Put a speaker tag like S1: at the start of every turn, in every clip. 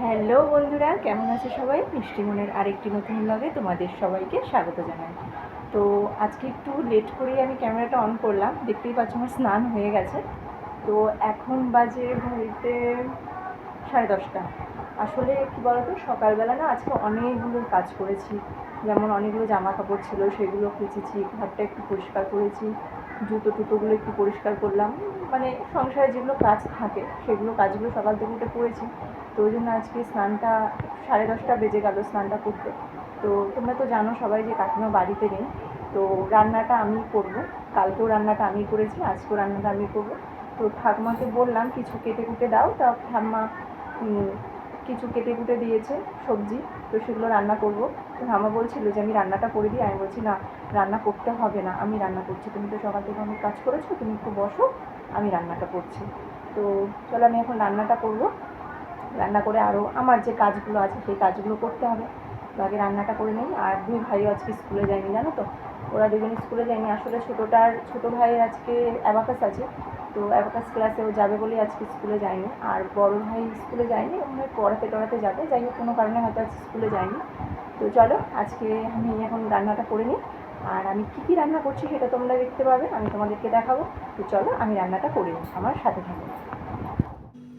S1: Hello বন্ধুরা, কেমন আছে সবাই? মিষ্টি মনের আরেকটি নতুন ব্লগে তোমাদের সবাইকে স্বাগত জানাই। তো আজকে একটু লেট করেই আমি ক্যামেরাটা অন করলাম, দেখতেই পাচ্ছ আমার স্নান হয়ে গেছে। তো এখন বাজে ঘড়িতে 10:30। আসলে কী বলতো, সকালবেলা না আজকে অনেকগুলো কাজ করেছি। যেমন অনেকগুলো জামা কাপড় ছিল, সেগুলো কেচেছি, ঘরটা একটু পরিষ্কার করেছি, জুতো টুতোগুলো একটু পরিষ্কার করলাম। মানে সংসারে যেগুলো কাজ থাকে সেগুলো কাজগুলো সকাল থেকে উঠে করেছি। তো ওই জন্য আজকে স্নানটা 10:30 বেজে গেল স্নানটা করতে। তো তোমরা তো জানো সবাই যে কাকিমা বাড়িতে নেই। তো রান্নাটা আমি করব, কালকেও রান্নাটা আমি করেছি, আজকেও রান্নাটা আমি করব। তো ঠাকুমাকে বললাম কিছু কেটে কুটে দাও, তা ঠাম্মা কিছু কেটে কুটে দিয়েছে সবজি। তো সেগুলো রান্না করব। তো ঠাম্মা বলছিল যে আমি রান্নাটা করে দিই। আমি বলছি না, রান্না করতে হবে না, আমি রান্না করছি, তুমি তো সকাল থেকে অনেক কাজ করেছো, তুমি একটু বসো, আমি রান্নাটা করছি। তো চলো আমি এখন রান্নাটা করব। রান্না করে আরও আমার যে কাজগুলো আছে সেই কাজগুলো করতে হবে। তো আগে রান্নাটা করে নিই। আর দুই ভাইও আজকে স্কুলে যায়নি, জানো তো, ওরা দুজনে স্কুলে যায়নি। আসলে ছোটো ভাইয়ের আজকে অ্যাবাকাস আছে, তো অ্যাবাকাস ক্লাসে ও যাবে বলেই আজকে স্কুলে যায়নি। আর বড় ভাই স্কুলে যায়নি, ওখানে পড়াতে যাবে, যাই হোক কোনো কারণে হয়তো আজকে স্কুলে যায়নি। তো চলো আজকে আমি এখন রান্নাটা করে নিই। আর আমি কী রান্না করছি সেটা তোমরা দেখতে পাবে, আমি তোমাদেরকে দেখাবো। তো চলো আমি রান্নাটা করে নিই, আমার সাথে থাকো।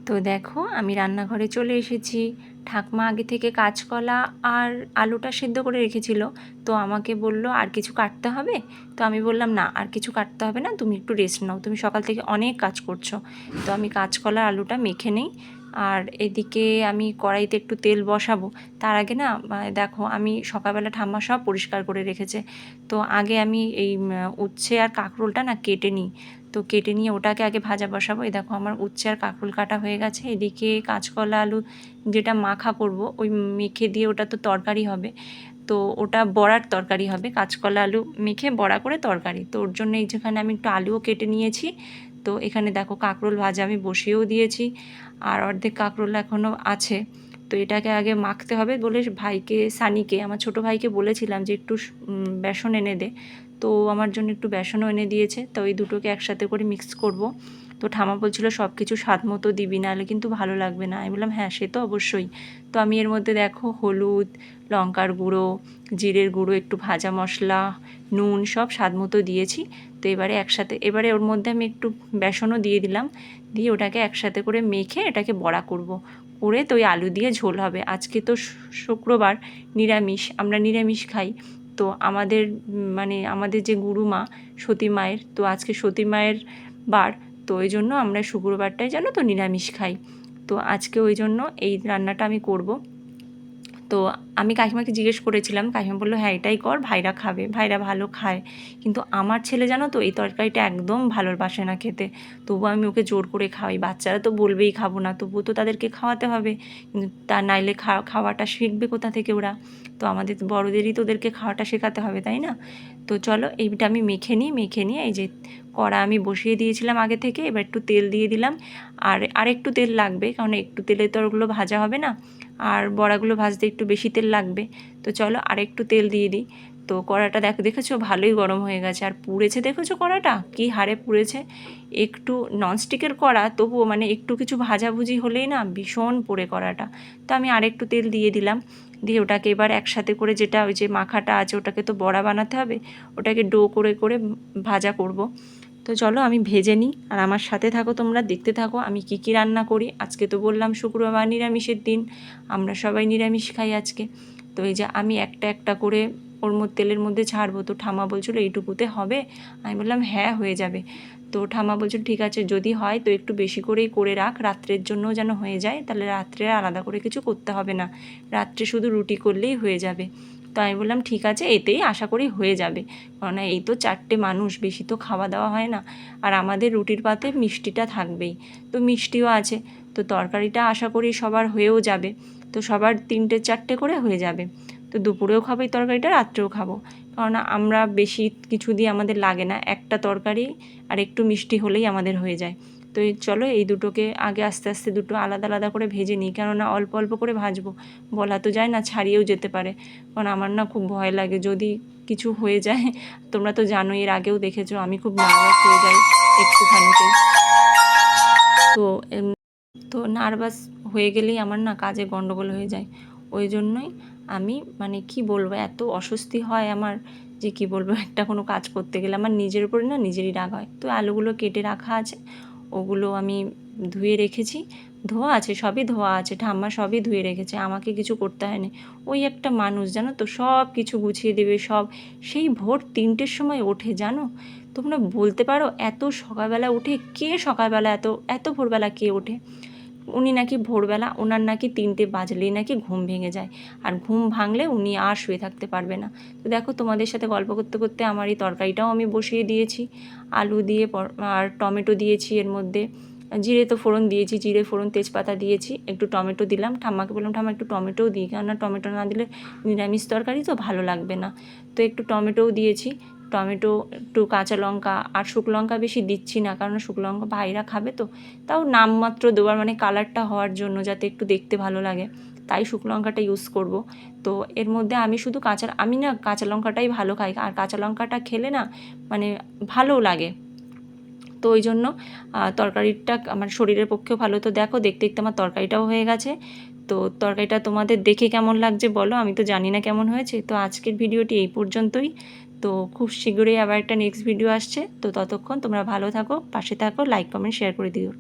S2: তো দেখো আমি রান্নাঘরে চলে এসেছি। ঠাকমা আগে থেকে কাঁচকলা আর আলুটা সেদ্ধ করে রেখেছিল। তো আমাকে বলল আর কিছু কাটতে হবে। তো আমি বললাম না, আর কিছু কাটতে হবে না, তুমি একটু রেস্ট নাও, তুমি সকাল থেকে অনেক কাজ করছো। তো আমি কাঁচকলা আলুটা মেখে নেই। আর এদিকে আমি কড়াইতে একটু তেল বসাবো। তার আগে না দেখো আমি সকালবেলা ঠাম্মা সব পরিষ্কার করে রেখেছে। তো আগে আমি এই উচ্ছে আর কাঁকরোলটা না কেটে নিই। তো কেটে নিয়ে ওটাকে আগে ভাজা বসাবো। এই দেখো আমার উচ্ছে আর কাঁকরোল কাটা হয়ে গেছে। এদিকে কাঁচকলা আলু যেটা মাখা করব, ওই মেখে দিয়ে ওটা তো তরকারি হবে। তো ওটা বড়ার তরকারি হবে, কাঁচকলা আলু মেখে বড়া করে তরকারি। তো ওর জন্য এই যেখানে আমি একটু আলুও কেটে নিয়েছি। তো এখানে দেখো কাঁকরোল ভাজা আমি বসিয়েও দিয়েছি, আর অর্ধেক কাঁকরোল এখনও আছে। তো এটাকে আগে মাখতে হবে বলে ভাইকে, সানিকে, আমার ছোটো ভাইকে বলেছিলাম যে একটু বেসন এনে দে। তো আমার জন্য একটু বেসনও এনে দিয়েছে। তো এই দুটোকে একসাথে করে মিক্স করব। তো ঠামা বলছিল সব কিছু স্বাদ মতো দিবি, নাহলে কিন্তু ভালো লাগবে না। আমি বললাম হ্যাঁ সে তো অবশ্যই। তো আমি এর মধ্যে দেখো হলুদ, লঙ্কার গুঁড়ো, জিরের গুঁড়ো, একটু ভাজা মশলা, নুন সব স্বাদ মতো দিয়েছি। তো এবারে ওর মধ্যে আমি একটু বেসনও দিয়ে দিলাম। দিয়ে ওটাকে একসাথে করে মেখে এটাকে বড়া করব। করে তো ওই আলু দিয়ে ঝোল হবে। আজকে তো শুক্রবার, নিরামিষ, আমরা নিরামিষ খাই। তো আমাদের মানে আমাদের যে গুরুমা সতী মায়ের, তো আজকে সতী মায়ের বার। তো ওই জন্য আমরা শুক্রবারটায় জানো তো নিরামিষ খাই। তো আজকে ওই জন্য এই রান্নাটা আমি করব। তো আমি কাকিমাকে জিজ্ঞেস করেছিলাম, কাকিমা বললো হ্যাঁ এটাই কর, ভাইরা খাবে, ভাইরা ভালো খায়। কিন্তু আমার ছেলে জানো তো এই তরকারিটা একদম ভালোবাসে না খেতে। তবুও আমি ওকে জোর করে খাওয়াই। বাচ্চারা তো বলবেই খাবো না, তবুও তো তাদেরকে খাওয়াতে হবে। কিন্তু তা নাইলে খাওয়াটা শিখবে কোথা থেকে ওরা? তো আমাদের বড়দেরই তো ওদেরকে খাওয়াটা শেখাতে হবে, তাই না? তো চলো এইটা আমি মেখে নিয়ে এই যে কড়া আমি বসিয়ে দিয়েছিলাম আগে থেকে, এবার একটু তেল দিয়ে দিলাম। আর একটু তেল লাগবে, কারণ একটু তেলে তো ওগুলো ভাজা হবে না, আর বড়াগুলো ভাজতে একটু বেশি তেল লাগবে। তো চলো আর একটু তেল দিয়ে দিই। তো কড়াটা দেখেছো ভালোই গরম হয়ে গেছে, আর পুড়েছে দেখেছো কড়াটা কী হারে পুড়েছে। একটু ননস্টিকের কড়া, তবুও মানে একটু কিছু ভাজাভুজি হলেই না ভীষণ পোড়ে কড়াটা। তো আমি আরেকটু তেল দিয়ে দিলাম। দিয়ে ওটাকে এবার একসাথে করে, যেটা ওই যে মাখাটা আছে ওটাকে তো বড়া বানাতে হবে, ওটাকে ডো করে করে ভাজা করব। তো চলো আমি ভেজে নিই, আর আমার সাথে থাকো, তোমরা দেখতে থাকো আমি কি কি রান্না করি। আজকে তো বললাম শুক্রবার নিরামিষের দিন, আমরা সবাই নিরামিষ খাই আজকে। তো এই যে আমি একটা একটা করে ওর মধ্যে তেলের মধ্যে ছাড়বো। তো ঠামা বলছিল এইটুকুতে হবে? আমি বললাম হ্যাঁ হয়ে যাবে। তো ঠামা বলছিল ঠিক আছে, যদি হয় তো একটু বেশি করেই করে রাখ, রাত্রের জন্যও যেন হয়ে যায়, তাহলে রাত্রে আলাদা করে কিছু করতে হবে না, রাত্রে শুধু রুটি করলেই হয়ে যাবে। তো আমি বললাম ঠিক আছে, এতেই আশা করি হয়ে যাবে, কারণ এই তো 4টে মানুষ, বেশি তো খাওয়া দাওয়া হয় না। আর আমাদের রুটির পাতে মিষ্টিটা থাকবেই, তো মিষ্টিও আছে। তো তরকারিটা আশা করি সবার হয়েও যাবে। তো সবার 3টে 4টে করে হয়ে যাবে। তো দুপুরেও খাবো এই তরকারিটা, রাত্রেও খাবো, কারণ আমরা বেশি কিছু দিয়ে আমাদের লাগে না, একটা তরকারি আর একটু মিষ্টি হলেই আমাদের হয়ে যায়। তো চলো এই দুটোকে আগে আস্তে আস্তে দুটো আলাদা আলাদা করে ভেজে নিই, কেননা অল্প অল্প করে ভাজবো, বলা তো যায় না, ছাড়িয়েও যেতে পারে। কারণ আমার না খুব ভয় লাগে যদি কিছু হয়ে যায়। তোমরা তো জানোই, এর আগেও দেখেছো আমি খুব নার্ভাস হয়ে যাই একটুখানিতেই। তো তো নার্ভাস হয়ে গেলেই আমার না কাজে গন্ডগোল হয়ে যায়। ওই জন্যই আমি মানে কি বলবো, এত অস্বস্তি হয় আমার যে কি বলবো, একটা কোনো কাজ করতে গেলে আমার নিজের উপরে না নিজেরই রাগ হয়। তো আলুগুলো কেটে রাখা আছে, ওগুলো আমি ধুয়ে রেখেছি, ধোয়া আছে, সবই ধোয়া আছে, ঠাম্মা সবই ধুয়ে রেখেছে, আমাকে কিছু করতে হয়নি। ওই একটা মানুষ জানো তো, সব কিছু গুছিয়ে দেবে সব, সেই ভোর 3টের সময় ওঠে জানো। তোমরা বলতে পারো এত সকালবেলা উঠে কে, সকালবেলা এত এত ভোরবেলা কে ওঠে? উনি নাকি ভোরবেলা, ওনার নাকি 3টে বাজলেই নাকি ঘুম ভেঙে যায়, আর ঘুম ভাঙলে উনি আর শুয়ে থাকতে পারবে না। তো দেখো তোমাদের সাথে গল্প করতে করতে আমার এই তরকারিটাও আমি বসিয়ে দিয়েছি, আলু দিয়ে আর টমেটো দিয়েছি এর মধ্যে, জিরে তো ফোড়ন দিয়েছি, জিরে ফোড়ন তেজপাতা দিয়েছি, একটু টমেটো দিলাম, ঠাম্মাকে বললাম ঠাম্মা একটু টমেটোও দিই, কেননা টমেটো না দিলে নিরামিষ তরকারি তো ভালো লাগবে না। তো একটু টমেটোও দিয়েছি, টমেটো, একটু কাঁচা লঙ্কা, আর শুকনো লঙ্কা বেশি দিচ্ছি না, কারণ শুকনো লঙ্কা ভাইরা খাবে তো, তাও নামমাত্র দেওয়ার, মানে কালারটা হওয়ার জন্য, যাতে একটু দেখতে ভালো লাগে, তাই শুকনো লঙ্কাটা ইউজ করব। তো এর মধ্যে আমি শুধু আমি না কাঁচা লঙ্কাটাই ভালো খাই, আর কাঁচা লঙ্কাটা খেলে না মানে ভালোও লাগে। তো ওই জন্য তরকারিটা আমার শরীরের পক্ষেও ভালো। তো দেখো দেখতে দেখতে আমার তরকারিটাও হয়ে গেছে। তো তরকারিটা তোমাদের দেখে কেমন লাগছে বলো, আমি তো জানি না কেমন হয়েছে। তো আজকের ভিডিওটি এই পর্যন্তই। তো খুব শীঘ্রই আবার একটা নেক্সট ভিডিও আসছে। তো ততক্ষণ তোমরা ভালো থাকো, পাশে থাকো, লাইক কমেন্ট শেয়ার করে দিও।